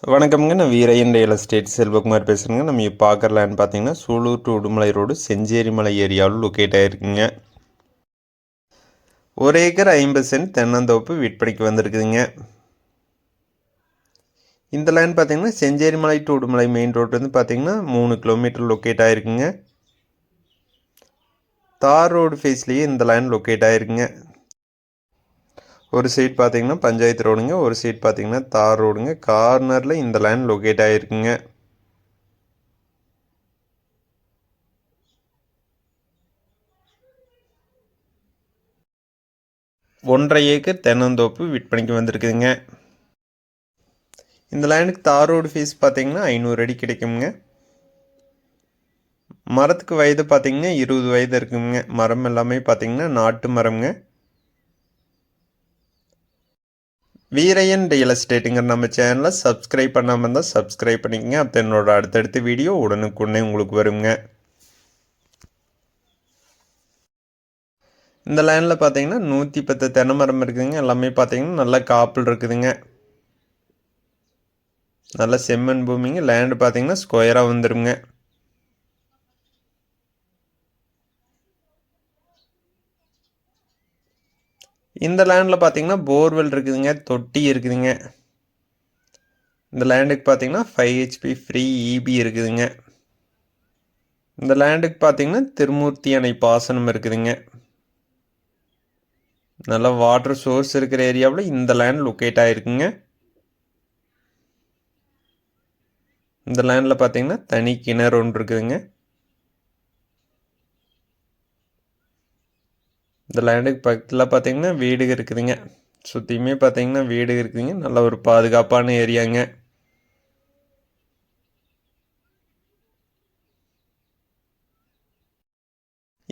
வணக்கம்ங்க. நான் Veeraiyan real estate Selvakumar பேசுகிறேங்க. நம்ம இப்போ பார்க்குற லேண்ட் பார்த்தீங்கன்னா சூலூர் டு உடுமலை ரோடு செஞ்சேரிமலை ஏரியாவில் லொக்கேட் ஆகிருக்குங்க. 1 ஏக்கர் 50 சென்ட் தென்னந்தோப்பு விற்பனைக்கு வந்திருக்குதுங்க. இந்த லேண்ட் பார்த்தீங்கன்னா Chencherimalai to Udumalai main road வந்து பார்த்தீங்கன்னா 3 கிலோமீட்டர் லொக்கேட் ஆகிருக்குங்க. தார் ரோடு ஃபேஸ்லேயே இந்த லேண்ட் லொக்கேட் ஆகிருக்குங்க. ஒரு சைட் பார்த்தீங்கன்னா பஞ்சாயத்து ரோடுங்க, ஒரு சைட் பார்த்தீங்கன்னா தார் ரோடுங்க. கார்னரில் இந்த லேண்ட் லொக்கேட் ஆகிருக்குங்க. 1.5 ஏக்கர் தென்னந்தோப்பு விற்பனைக்கு வந்திருக்குதுங்க. இந்த லேண்டுக்கு தார் ரோடு ஃபீஸ் பார்த்தீங்கன்னா 500 அடி கிடைக்குங்க. மரத்துக்கு வயது பார்த்தீங்கன்னா 20 வயது இருக்குங்க. மரம் எல்லாமே பார்த்தீங்கன்னா நாட்டு மரம்ங்க. வீரையன் ரியல் எஸ்டேட்டுங்கிற நம்ம சேனலை சப்ஸ்கிரைப் பண்ணாமல் இருந்தால் சப்ஸ்கிரைப் பண்ணிக்கங்க. அப்போ என்னோட அடுத்தடுத்த வீடியோ உடனுக்குடனே உங்களுக்கு வருங்க. இந்த லேண்டில் பார்த்தீங்கன்னா 110 தென்னை மரம் இருக்குதுங்க. எல்லாமே பார்த்தீங்கன்னா நல்ல காப்பில் இருக்குதுங்க. நல்ல செம்மண் பூமிங்க. லேண்டு பார்த்தீங்கன்னா ஸ்கொயராக வந்துடுங்க. இந்த லேண்டில் பார்த்தீங்கன்னா போர்வெல் இருக்குதுங்க, தொட்டி இருக்குதுங்க. இந்த லேண்டுக்கு பார்த்தீங்கன்னா 5 HP ஃப்ரீ இபி இருக்குதுங்க. இந்த லேண்டுக்கு பார்த்தீங்கன்னா திருமூர்த்தி அணை பாசனம் இருக்குதுங்க. நல்ல வாட்டர் சோர்ஸ் இருக்கிற ஏரியாவில் இந்த லேண்ட் லொக்கேட் ஆகிருக்குங்க. இந்த லேண்டில் பார்த்தீங்கன்னா தனி கிணறு ஒன்று இருக்குதுங்க. இந்த லேண்டுக்கு பக்கத்தில் பார்த்தீங்கன்னா வீடு இருக்குதுங்க. சுற்றியுமே பார்த்தீங்கன்னா வீடு இருக்குதுங்க. நல்ல ஒரு பாதுகாப்பான ஏரியாங்க.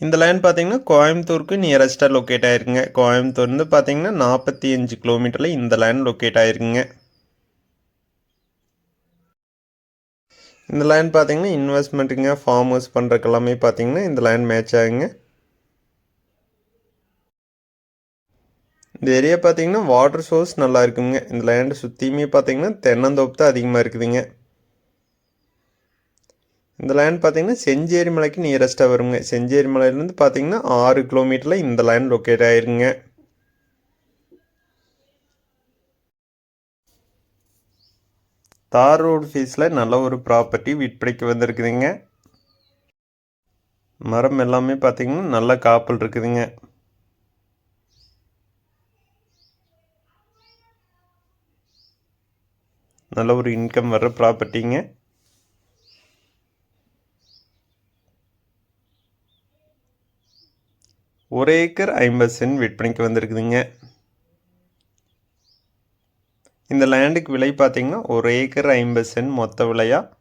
இந்த லேண்ட் பார்த்தீங்கன்னா கோயம்புத்தூருக்கு நியரஸ்ட்டாக லொக்கேட் ஆகிருக்குங்க. கோயம்புத்தூர்லேருந்து பார்த்தீங்கன்னா 45 கிலோமீட்டரில் இந்த லேண்ட் லொக்கேட் ஆகிருக்குங்க. இந்த லேண்ட் பார்த்தீங்கன்னா இன்வெஸ்ட்மெண்ட்டுங்க, ஃபார்ம் ஹவுஸ் பண்ணுறக்கு எல்லாமே பார்த்தீங்கன்னா இந்த லேண்ட் மேட்ச் ஆகுங்க. இந்த ஏரியா பார்த்தீங்கன்னா வாட்டர் சோர்ஸ் நல்லா இருக்குங்க. இந்த லேண்டு சுற்றியுமே பார்த்தீங்கன்னா தென்னந்தோப்பு தான் அதிகமாக இருக்குதுங்க. இந்த லேண்ட் பார்த்தீங்கன்னா செஞ்சேரி மலைக்கு நியரஸ்ட்டாக வருங்க. செஞ்சேரி மலையிலேருந்து பார்த்தீங்கன்னா 6 கிலோமீட்டரில் இந்த லேண்ட் லொக்கேட் ஆகிருங்க. தார் ரோடு ஃபீஸில் நல்ல ஒரு ப்ராப்பர்ட்டி விற்பனைக்கு வந்திருக்குதுங்க. மரம் எல்லாமே பார்த்தீங்கன்னா நல்ல காப்பல் இருக்குதுங்க. நல்ல ஒரு இன்கம் வர்ற ப்ராப்பர்ட்டிங்க. ஒரு ஏக்கர் 50 சென்ட் விற்பனைக்கு வந்திருக்குதுங்க. இந்த லேண்டுக்கு விலை பார்த்தீங்கன்னா 1 ஏக்கர் 50 சென்ட் மொத்த விலையாக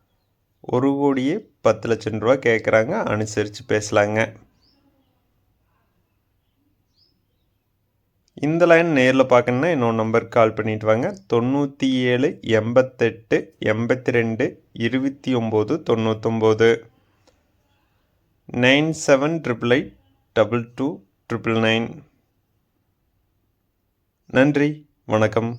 1,10,00,000 ரூபா கேட்குறாங்க. அனுசரித்து பேசலாங்க. இந்த லைன் நேரில் பார்க்கணுன்னா இன்னொரு நம்பருக்கு கால் பண்ணிட்டு வாங்க. 97 88 82 29 99 9788 22 999. நன்றி, வணக்கம்.